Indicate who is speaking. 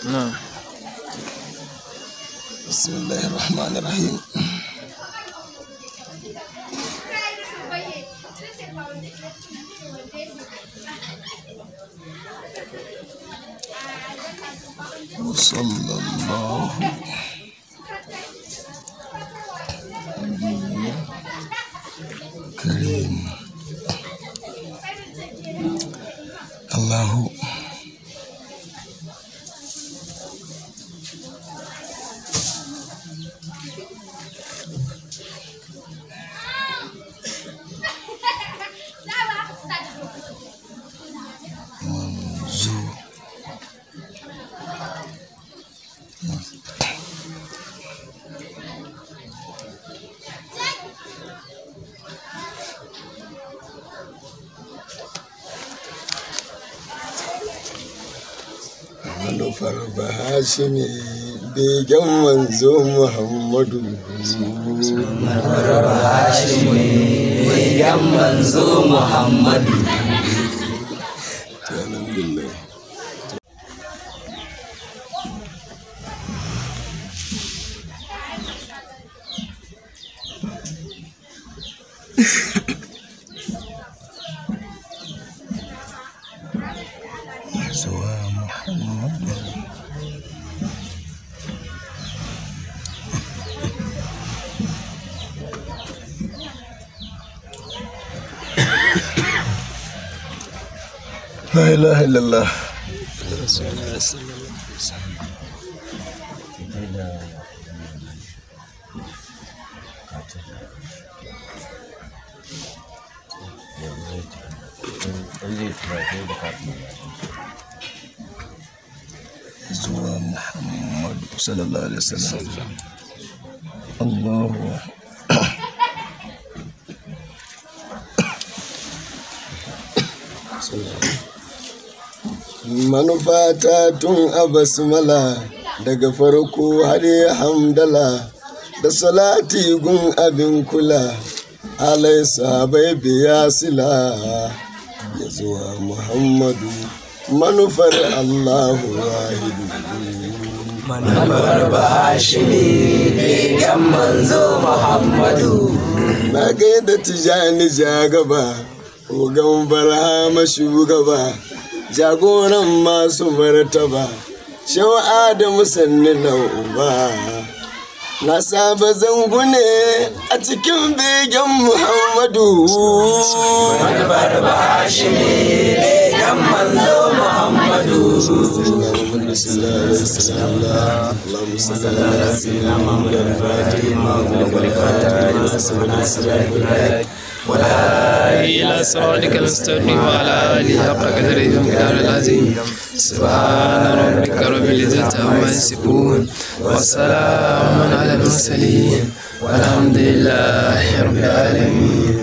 Speaker 1: نعم.
Speaker 2: بسم الله الرحمن الرحيم. وصلى الله كريم. الله منزور manufar bahashimi begen manzo Muhammadu.
Speaker 3: manufar bahashimi begen manzo Muhammadu.
Speaker 2: Alhamdulillah. zuwa Muhammadu. La ilaha illallah. zuwa Muhammadu sallallahu alaihi wasallam. Allahu manufata tun a basmala daga farko har ya hamdala da salati gun abin kula alaisa bai biya sila ya zuwa Muhammadu manufar Allahu wahidu.
Speaker 3: manufar bahashimi begen manzo Muhammadu.
Speaker 2: Na gaida Tijani jagaba ogan barhama shugaba jagoran masu martaba Shehu Adamu sanni na uba. Na saba zangune a cikin begen Muhammadu.
Speaker 3: manufar bahashimi begen manzo Muhammadu.
Speaker 2: اللهم صل على سيدنا محمد الفاتح لما أغلق والخاتم لما سبق
Speaker 1: ولا إلى صراطك المستقيم وعلى آله حق قدره ومقداره العظيم. سبحان ربك رب العزة عما يصفون وسلام على المرسلين والحمد لله رب العالمين.